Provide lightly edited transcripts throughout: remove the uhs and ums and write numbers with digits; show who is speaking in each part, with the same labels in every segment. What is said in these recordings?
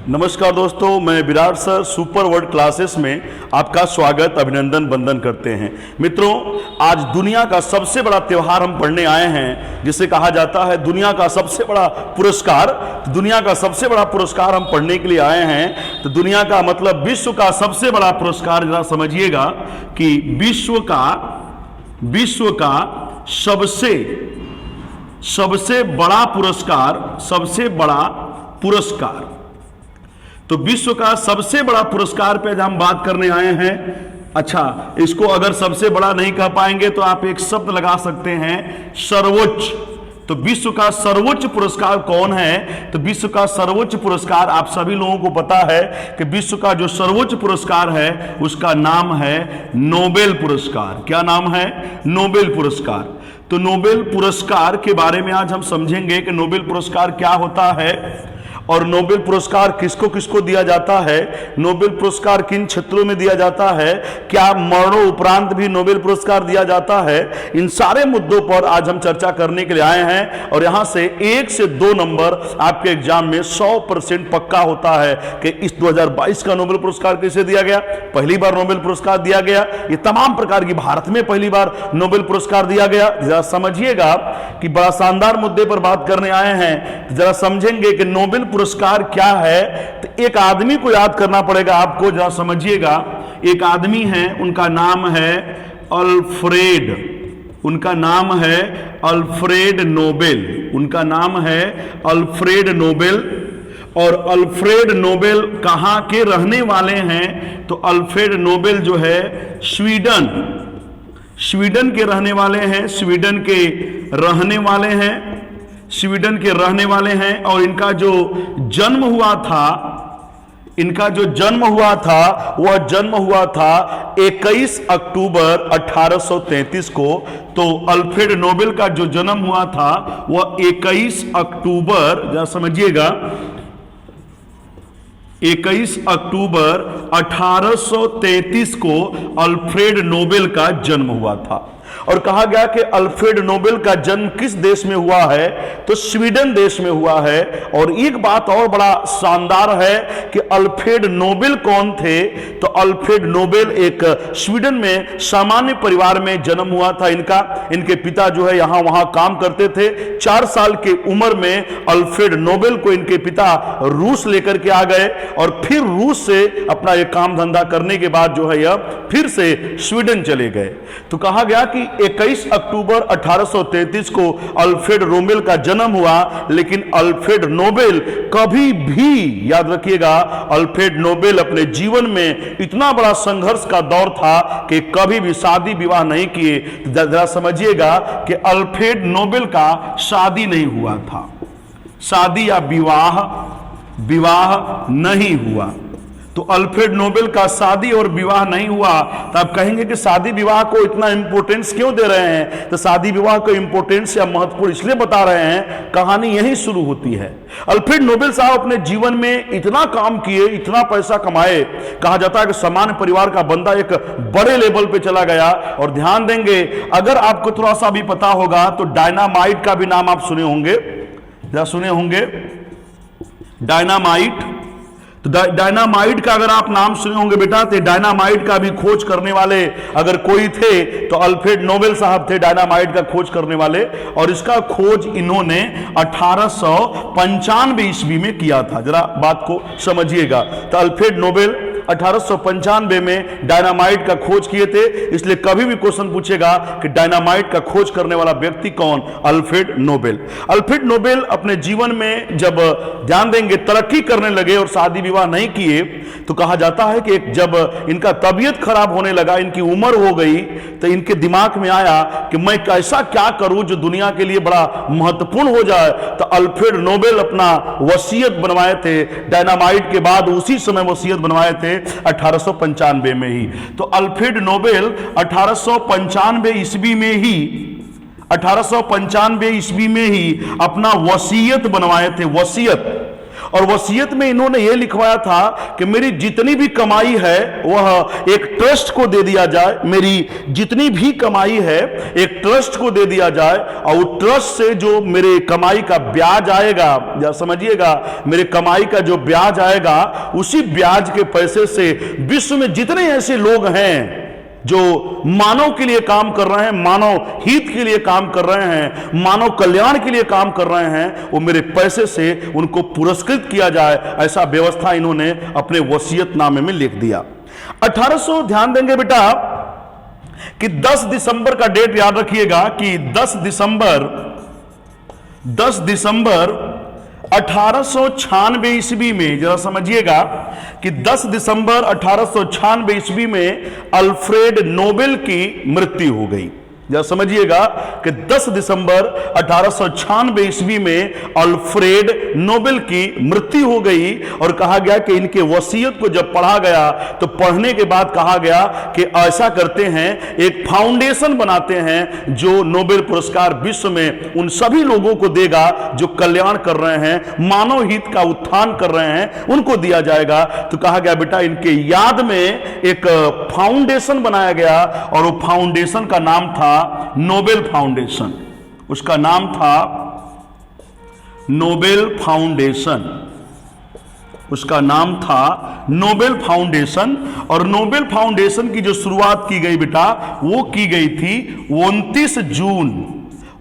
Speaker 1: नमस्कार दोस्तों, मैं Virat sir super world classes में आपका स्वागत अभिनंदन वंदन करते हैं। मित्रों, आज दुनिया का सबसे बड़ा त्यौहार हम पढ़ने आए हैं, जिसे कहा जाता है दुनिया का सबसे बड़ा पुरस्कार। दुनिया का सबसे बड़ा पुरस्कार हम पढ़ने के लिए आए हैं। तो दुनिया का मतलब विश्व का सबसे बड़ा पुरस्कार, जरा समझिएगा कि विश्व का सबसे बड़ा पुरस्कार, तो विश्व का सबसे बड़ा पुरस्कार पे हम बात करने आए हैं। अच्छा, इसको अगर सबसे बड़ा नहीं कह पाएंगे तो आप एक शब्द लगा सकते हैं, सर्वोच्च। तो विश्व का सर्वोच्च पुरस्कार कौन है? तो विश्व का सर्वोच्च पुरस्कार आप सभी लोगों को पता है कि विश्व का जो सर्वोच्च पुरस्कार है उसका नाम है नोबेल पुरस्कार। क्या नाम है? नोबेल पुरस्कार। तो नोबेल पुरस्कार के बारे में आज हम समझेंगे कि नोबेल पुरस्कार क्या होता है और नोबेल पुरस्कार किसको किसको दिया जाता है, नोबेल पुरस्कार किन क्षेत्रों में दिया जाता है, क्या मरणों उपरांत भी नोबेल पुरस्कार दिया जाता है। इन सारे मुद्दों पर आज हम चर्चा करने के लिए आए हैं और यहां से 1 से 2 नंबर आपके एग्जाम में 100% पक्का होता है कि इस 2022 का नोबेल पुरस्कार किसे दिया गया, पहली बार नोबेल पुरस्कार दिया गया। ये तमाम प्रकार की भारत में पहली बार नोबेल पुरस्कार दिया गया। जरा समझिएगा कि बड़ा शानदार मुद्दे पर बात करने आए हैं। जरा समझेंगे कि नोबेल पुरस्कार क्या है। तो एक आदमी को याद करना पड़ेगा आपको, जरा समझिएगा। एक आदमी है, उनका नाम है अल्फ्रेड, उनका नाम है अल्फ्रेड नोबेल, उनका नाम है अल्फ्रेड नोबेल। और अल्फ्रेड नोबेल कहां के रहने वाले हैं? तो अल्फ्रेड नोबेल जो है स्वीडन के रहने वाले हैं, स्वीडन के रहने वाले हैं। और इनका जो जन्म हुआ था वह जन्म हुआ था 21 अक्टूबर 1833 को। तो अल्फ्रेड नोबेल का जो जन्म हुआ था वह 21 अक्टूबर, जरा समझिएगा, 21 अक्टूबर 1833 को अल्फ्रेड नोबेल का जन्म हुआ था। और कहा गया कि अल्फ्रेड नोबेल का जन्म किस देश में हुआ है? तो स्वीडन देश में हुआ है। और एक बात और बड़ा शानदार है कि अल्फ्रेड नोबेल कौन थे? तो अल्फ्रेड नोबेल एक स्वीडन में सामान्य परिवार में जन्म हुआ था इनके पिता जो है यहां वहां काम करते थे। 4 साल की उम्र में अल्फ्रेड नोबेल को इनके पिता रूस लेकर के आ गए और फिर रूस से अपना एक काम धंधा करने के बाद जो है यह फिर से स्वीडन चले गए। तो कहा गया कि 21 अक्टूबर 1833 को अल्फ्रेड नोबेल का जन्म हुआ। लेकिन अल्फ्रेड नोबेल कभी भी, याद रखिएगा, अल्फ्रेड नोबेल अपने जीवन में इतना बड़ा संघर्ष का दौर था कि कभी भी शादी विवाह नहीं किए। जरा समझिएगा कि अल्फ्रेड नोबेल का शादी नहीं हुआ था, शादी या विवाह नहीं हुआ। तो अल्फ्रेड नोबेल का शादी और विवाह नहीं हुआ। तो आप कहेंगे कि शादी विवाह को इतना इंपॉर्टेंस क्यों दे रहे हैं? तो शादी विवाह को इंपॉर्टेंस या महत्वपूर्ण इसलिए बता रहे हैं, कहानी यहीं शुरू होती है। अल्फ्रेड नोबेल साहब अपने जीवन में इतना काम किए, इतना पैसा कमाए, कहा जाता है कि सामान्य परिवार का बंदा एक बड़े लेवल पे चला गया। और ध्यान देंगे, अगर आपको थोड़ा सा भी पता होगा तो डायनामाइट का भी नाम आप सुने होंगे, डायनामाइट। तो डायनामाइट का अगर आप नाम सुने होंगे बेटा, तो डायनामाइट का भी खोज करने वाले अगर कोई थे तो अल्फ्रेड नोबेल साहब थे, डायनामाइट का खोज करने वाले। और इसका खोज इन्होंने 1895 ईस्वी में किया था। जरा बात को समझिएगा। तो अल्फ्रेड नोबेल 1895 में डायनामाइट का खोज किए थे। इसलिए कभी भी क्वेश्चन पूछेगा कि डायनामाइट का खोज करने वाला व्यक्ति कौन? Alfred Nobel. अल्फ्रेड नोबेल अपने जीवन में जब ध्यान देंगे तरक्की करने लगे और शादी विवाह नहीं किए, तो कहा जाता है कि जब इनका तबीयत खराब होने लगा, इनकी उम्र हो गई, तो इनके दिमाग में आया कि मैं ऐसा क्या करूं जो दुनिया के लिए बड़ा महत्वपूर्ण हो जाए। तो अल्फ्रेड नोबेल अपना वसीयत बनवाए थे। डायनामाइट के बाद उसी समय वसीयत बनवाए थे 1895 में ही। तो अल्फ्रेड नोबेल 1895 ईस्वी में ही अपना वसीयत बनवाए थे, वसीयत। और वसीयत में इन्होंने यह लिखवाया था कि मेरी जितनी भी कमाई है वह एक ट्रस्ट को दे दिया जाए, मेरी जितनी भी कमाई है एक ट्रस्ट को दे दिया जाए, और वो ट्रस्ट से जो मेरे कमाई का ब्याज आएगा, या समझिएगा मेरे कमाई का जो ब्याज आएगा, उसी ब्याज के पैसे से विश्व में जितने ऐसे लोग हैं जो मानव के लिए काम कर रहे हैं, मानव हित के लिए काम कर रहे हैं, मानव कल्याण के लिए काम कर रहे हैं, वो मेरे पैसे से उनको पुरस्कृत किया जाए, ऐसा व्यवस्था इन्होंने अपने वसीयतनामे में लिख दिया। 1800 ध्यान देंगे बेटा कि 10 दिसंबर का डेट याद रखिएगा कि 10 दिसंबर 1896 ईस्वी में, जरा समझिएगा कि 10 दिसंबर 1896 ईस्वी में अल्फ्रेड नोबेल की मृत्यु हो गई। जरा समझिएगा कि 10 दिसंबर 1896 ईस्वी में अल्फ्रेड नोबेल की मृत्यु हो गई, और कहा गया कि इनके वसीयत को जब पढ़ा गया तो पढ़ने के बाद कहा गया कि ऐसा करते हैं, एक फाउंडेशन बनाते हैं जो नोबेल पुरस्कार विश्व में उन सभी लोगों को देगा जो कल्याण कर रहे हैं, मानव हित का उत्थान कर रहे हैं, उनको दिया जाएगा। तो कहा गया बेटा इनके याद में एक फाउंडेशन बनाया गया, और वो फाउंडेशन का नाम था नोबेल फाउंडेशन। उसका नाम था नोबेल फाउंडेशन, उसका नाम था नोबेल फाउंडेशन। और नोबेल फाउंडेशन की जो शुरुआत की गई बेटा, वो की गई थी 29 जून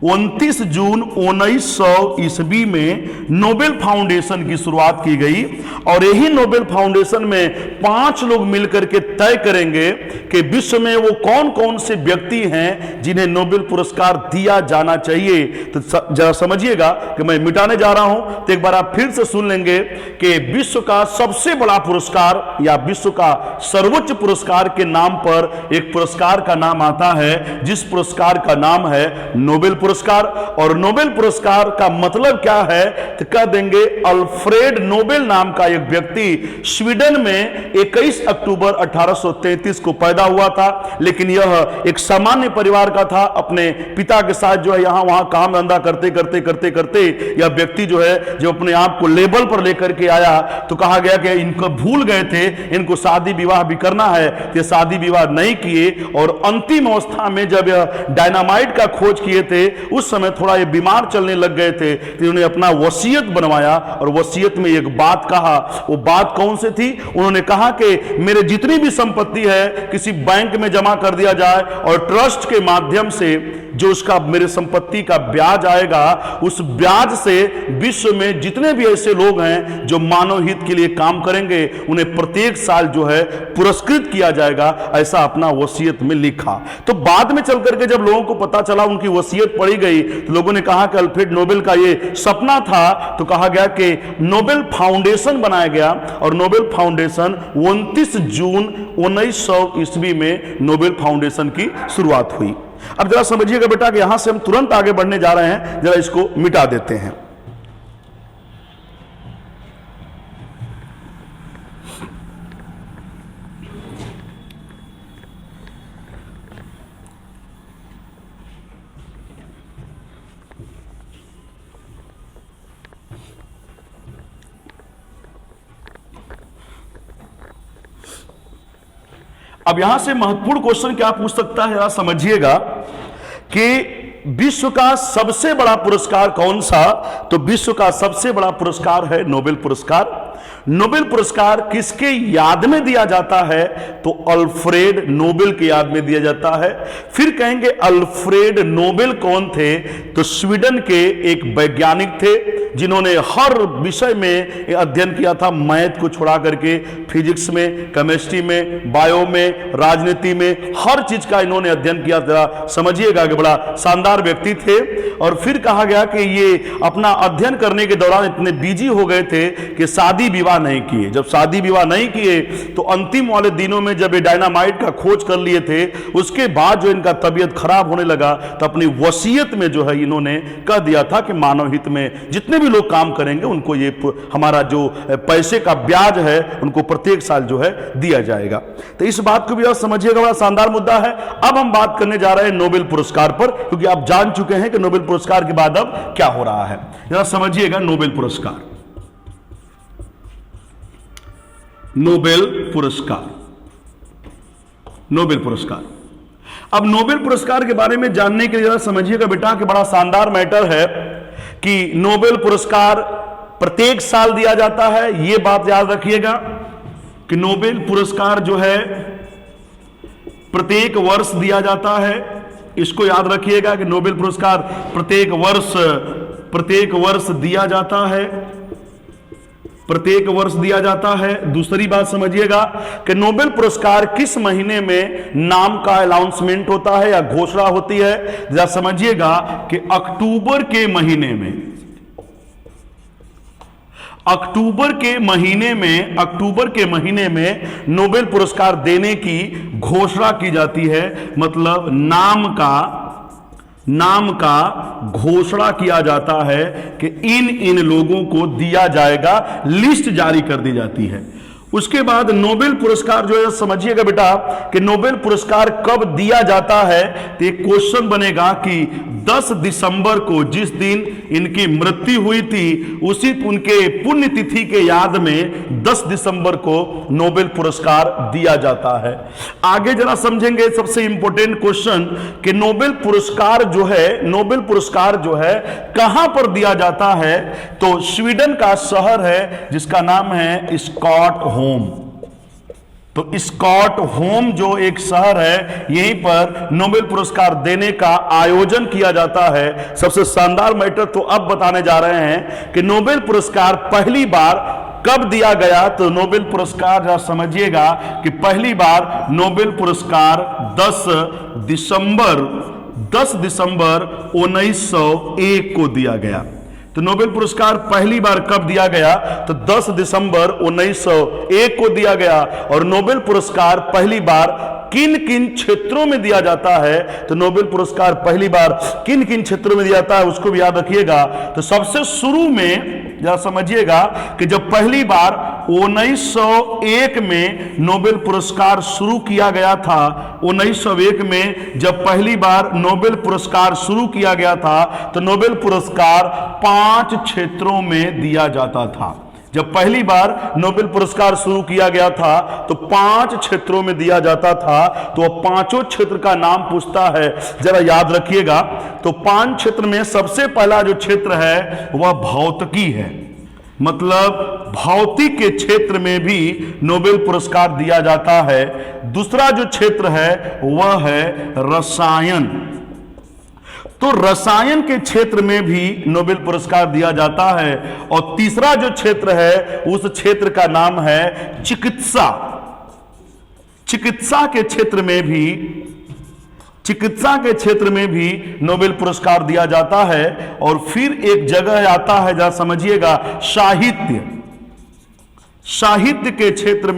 Speaker 1: 1900 ईस्वी में नोबेल फाउंडेशन की शुरुआत की गई। और यही नोबेल फाउंडेशन में 5 लोग मिलकर के तय करेंगे कि विश्व में वो कौन कौन से व्यक्ति हैं जिन्हें नोबेल पुरस्कार दिया जाना चाहिए। तो जरा समझिएगा कि मैं मिटाने जा रहा हूं, तो एक बार आप फिर से सुन लेंगे कि विश्व का सबसे बड़ा पुरस्कार या विश्व का सर्वोच्च पुरस्कार के नाम पर एक पुरस्कार का नाम आता है, जिस पुरस्कार का नाम है नोबेल पुरस्कार। और नोबेल पुरस्कार का मतलब क्या है तो कह देंगे अल्फ्रेड नोबेल नाम का एक व्यक्ति स्वीडन में 21 अक्टूबर 1833 को पैदा हुआ था, लेकिन यह एक सामान्य परिवार का था। अपने पिता के साथ जो है यहां वहां काम धंधा करते करते यह व्यक्ति जो है जो अपने आप को लेवल पर लेकर के आया, तो कहा गया कि इनको भूल गए थे, इनको शादी विवाह भी करना है, तो शादी विवाह नहीं किए। और अंतिम अवस्था में जब यह डायनामाइट का खोज किए थे, उस समय थोड़ा ये बीमार चलने लग गए थे, तो उन्होंने अपना वसीयत बनवाया, और वसीयत में एक बात कहा। वो बात कौन सी थी? उन्होंने कहा कि मेरे जितनी भी संपत्ति है किसी बैंक में जमा कर दिया जाए, और ट्रस्ट के माध्यम से जो उसका मेरे संपत्ति का ब्याज आएगा, उस ब्याज से विश्व में जितने भी ऐसे लोग हैं जो मानव हित के लिए काम करेंगे, उन्हें प्रत्येक साल जो है पुरस्कृत किया जाएगा, ऐसा अपना वसीयत में लिखा। तो बाद में चल करके जब लोगों को पता चला, उनकी वसीयत पढ़ी गई, तो लोगों ने कहा कि अल्फ्रेड नोबेल का ये सपना था, तो कहा गया कि नोबेल फाउंडेशन बनाया गया। और नोबेल फाउंडेशन 29 जून 1900 ईस्वी में नोबेल फाउंडेशन की शुरुआत हुई। अब जरा समझिएगा बेटा कि यहां से हम तुरंत आगे बढ़ने जा रहे हैं, जरा इसको मिटा देते हैं। अब यहां से महत्वपूर्ण क्वेश्चन क्या पूछ सकता है, जरा समझिएगा कि विश्व का सबसे बड़ा पुरस्कार कौन सा? तो विश्व का सबसे बड़ा पुरस्कार है नोबेल पुरस्कार। नोबेल पुरस्कार किसके याद में दिया जाता है? तो अल्फ्रेड नोबेल के याद में दिया जाता है। फिर कहेंगे अल्फ्रेड नोबेल कौन थे? तो स्वीडन के एक वैज्ञानिक थे जिन्होंने हर विषय में अध्ययन किया था, मैथ को छोड़ा करके फिजिक्स में, केमिस्ट्री में, बायो में, राजनीति में, हर चीज का इन्होंने अध्ययन किया था। समझिएगा कि बड़ा शानदार व्यक्ति थे। और फिर कहा गया कि ये अपना अध्ययन करने के दौरान इतने बिजी हो गए थे कि शादी विवाह नहीं किए। जब शादी विवाह नहीं किए तो अंतिम वाले दिनों में जब ये डायनामाइट का खोज कर लिए थे, उसके बाद जो इनका तबीयत खराब होने लगा, तो अपनी वसीयत में जो है इन्होंने कह दिया था कि मानव हित में जितने भी लोग काम करेंगे उनको ये हमारा जो पैसे का ब्याज है उनको प्रत्येक साल जो है दिया जाएगा। तो इस बात को भी आप समझिएगा, बड़ा शानदार मुद्दा है। अब हम बात करने जा रहे हैं नोबेल पुरस्कार पर, क्योंकि आप जान चुके हैं कि नोबेल पुरस्कार के बाद अब क्या हो रहा है। जरा समझिएगा नोबेल पुरस्कार। नोबेल पुरस्कार। नोबेल पुरस्कार, अब नोबेल पुरस्कार के बारे में जानने के लिए जरा समझिएगा बेटा कि बड़ा शानदार मैटर है कि नोबेल पुरस्कार प्रत्येक साल दिया जाता है। यह बात याद रखिएगा कि नोबेल पुरस्कार जो है प्रत्येक वर्ष दिया जाता है। इसको याद रखिएगा कि नोबेल पुरस्कार प्रत्येक वर्ष दिया जाता है, प्रत्येक वर्ष दिया जाता है। दूसरी बात समझिएगा कि नोबेल पुरस्कार किस महीने में नाम का अनाउंसमेंट होता है या घोषणा होती है। जरा समझिएगा कि अक्टूबर के महीने में नोबेल पुरस्कार देने की घोषणा की जाती है। मतलब नाम का घोषणा किया जाता है कि इन लोगों को दिया जाएगा, लिस्ट जारी कर दी जाती है। उसके बाद नोबेल पुरस्कार जो है समझिएगा बेटा कि नोबेल पुरस्कार कब दिया जाता है। तो एक क्वेश्चन बनेगा कि 10 दिसंबर को, जिस दिन इनकी मृत्यु हुई थी, उसी उनके पुण्यतिथि के याद में 10 दिसंबर को नोबेल पुरस्कार दिया जाता है। आगे जरा समझेंगे सबसे इंपॉर्टेंट क्वेश्चन कि नोबेल पुरस्कार जो है कहां पर दिया जाता है। तो स्वीडन का शहर है जिसका नाम है स्टॉकहोम। तो स्टॉकहोम जो एक शहर है, यहीं पर नोबेल पुरस्कार देने का आयोजन किया जाता है। सबसे शानदार मैटर तो अब बताने जा रहे हैं कि नोबेल पुरस्कार पहली बार कब दिया गया। तो नोबेल पुरस्कार जरा समझिएगा कि पहली बार नोबेल पुरस्कार 10 दिसंबर 1901 को दिया गया। तो नोबेल पुरस्कार पहली बार कब दिया गया। तो 10 दिसंबर 1901 को दिया गया। और नोबेल पुरस्कार पहली बार किन किन क्षेत्रों में दिया जाता है। तो नोबेल पुरस्कार पहली बार किन किन क्षेत्रों में दिया जाता है उसको भी याद रखिएगा। तो सबसे शुरू में जरा समझिएगा कि जब पहली बार 1901 में नोबेल पुरस्कार शुरू किया गया था, 1901 में जब पहली बार नोबेल पुरस्कार शुरू किया गया था, तो नोबेल पुरस्कार 5 क्षेत्रों में दिया जाता था। जब पहली बार नोबेल पुरस्कार शुरू किया गया था तो 5 क्षेत्रों में दिया जाता था। तो पांचों क्षेत्र का नाम पूछता है, जरा याद रखिएगा। तो 5 क्षेत्र में सबसे पहला जो क्षेत्र है वह भौतिकी है। मतलब भौतिक के क्षेत्र में भी नोबेल पुरस्कार दिया जाता है। दूसरा जो क्षेत्र है वह है रसायन। तो रसायन के क्षेत्र में भी नोबेल पुरस्कार दिया जाता है। और तीसरा जो क्षेत्र है उस क्षेत्र का नाम है चिकित्सा। चिकित्सा के क्षेत्र में भी नोबेल पुरस्कार दिया जाता है। और फिर एक जगह आता है, जरा समझिएगा, साहित्य के क्षेत्र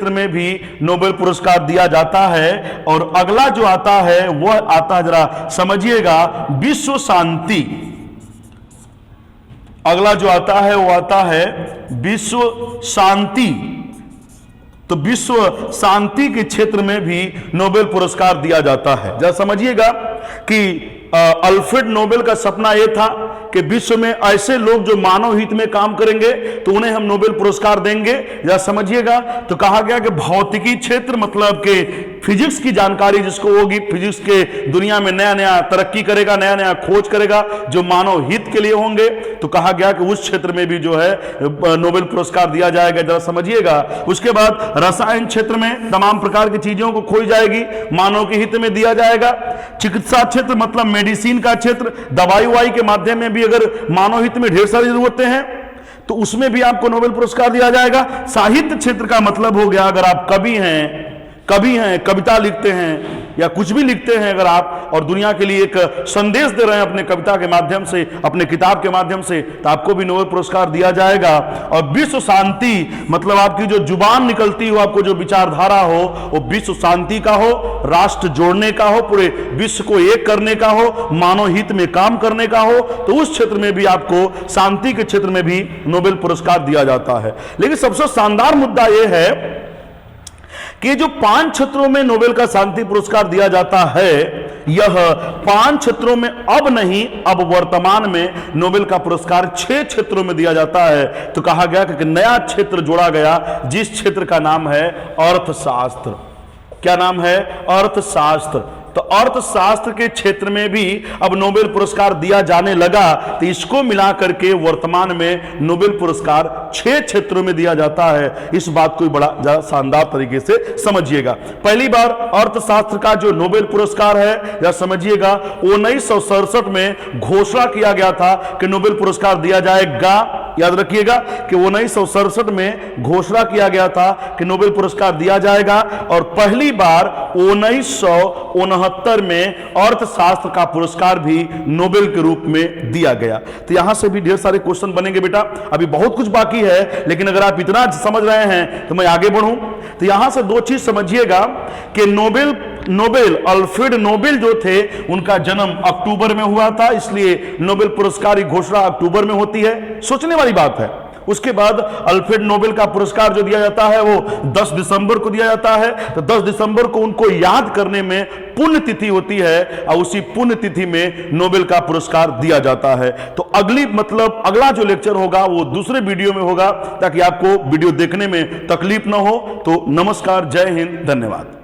Speaker 1: में भी नोबेल पुरस्कार दिया जाता है। और अगला जो आता है वह आता है, जरा समझिएगा, विश्व शांति। अगला जो आता है वो आता है विश्व शांति। तो विश्व शांति के क्षेत्र में भी नोबेल पुरस्कार दिया जाता है। जरा समझिएगा कि अल्फ्रेड नोबेल का सपना यह था कि विश्व में ऐसे लोग जो मानव हित में काम करेंगे तो उन्हें हम नोबेल पुरस्कार देंगे। जरा समझिएगा, तो कहा गया कि भौतिकी क्षेत्र मतलब कि फिजिक्स की जानकारी जिसको होगी, फिजिक्स के दुनिया में नया नया तरक्की करेगा, नया नया खोज करेगा जो मानव हित के लिए होंगे, तो कहा गया कि उस क्षेत्र में भी जो है नोबेल पुरस्कार दिया जाएगा। जरा समझिएगा। उसके बाद रसायन क्षेत्र में तमाम प्रकार की चीजों को खोई जाएगी, मानव के हित में दिया जाएगा। चिकित्सा क्षेत्र मतलब मेडिसिन का क्षेत्र, दवाई उवाई के माध्यम में भी अगर मानव हित में ढेर सारी जरूरतें हैं तो उसमें भी आपको नोबेल पुरस्कार दिया जाएगा। साहित्य क्षेत्र का मतलब हो गया अगर आप कवि हैं, कविता लिखते हैं या कुछ भी लिखते हैं अगर आप, और दुनिया के लिए एक संदेश दे रहे हैं अपने कविता के माध्यम से, अपने किताब के माध्यम से, तो आपको भी नोबेल पुरस्कार दिया जाएगा। और विश्व शांति मतलब आपकी जो जुबान निकलती हो, आपको जो विचारधारा हो वो विश्व शांति का हो, राष्ट्र जोड़ने का हो, पूरे विश्व को एक करने का हो, मानव हित में काम करने का हो, तो उस क्षेत्र में भी आपको, शांति के क्षेत्र में भी नोबेल पुरस्कार दिया जाता है। लेकिन सबसे शानदार मुद्दा यह है कि जो 5 क्षेत्रों में नोबेल का शांति पुरस्कार दिया जाता है यह 5 क्षेत्रों में अब नहीं, अब वर्तमान में नोबेल का पुरस्कार 6 क्षेत्रों में दिया जाता है। तो कहा गया कि नया क्षेत्र जोड़ा गया, जिस क्षेत्र का नाम है अर्थशास्त्र। क्या नाम है? अर्थशास्त्र। तो अर्थशास्त्र के क्षेत्र में भी अब नोबेल पुरस्कार दिया जाने लगा। तो इसको मिलाकर के वर्तमान में नोबेल पुरस्कार 6 क्षेत्रों में दिया जाता है। इस बात को बड़ा ज्यादा शानदार तरीके से समझिएगा। पहली बार अर्थशास्त्र का जो नोबेल पुरस्कार है, या समझिएगा 1967 में घोषणा किया गया था कि नोबेल पुरस्कार दिया जाएगा। याद रखिएगा कि 1967 में घोषणा किया गया था कि नोबेल पुरस्कार दिया जाएगा, और पहली बार 1969 में अर्थशास्त्र का पुरस्कार भी नोबेल के रूप में दिया गया। तो यहां से भी ढेर सारे क्वेश्चन बनेंगे बेटा, अभी बहुत कुछ बाकी है, लेकिन अगर आप इतना समझ रहे हैं तो मैं आगे बढ़ूं। तो यहां से 2 चीज समझिएगा कि नोबेल अल्फ्रेड नोबेल जो थे, उनका जन्म अक्टूबर में हुआ था, इसलिए नोबेल पुरस्कार की घोषणा अक्टूबर में होती है। सोचने वाली बात है। उसके बाद अल्फ्रेड नोबेल का पुरस्कार जो दिया जाता है वो 10 दिसंबर को दिया जाता है। तो 10 दिसंबर को उनको याद करने में पुण्यतिथि होती है, और उसी पुण्यतिथि में नोबेल का पुरस्कार दिया जाता है। तो अगला जो लेक्चर होगा वो दूसरे वीडियो में होगा, ताकि आपको वीडियो देखने में तकलीफ ना हो। तो नमस्कार, जय हिंद, धन्यवाद।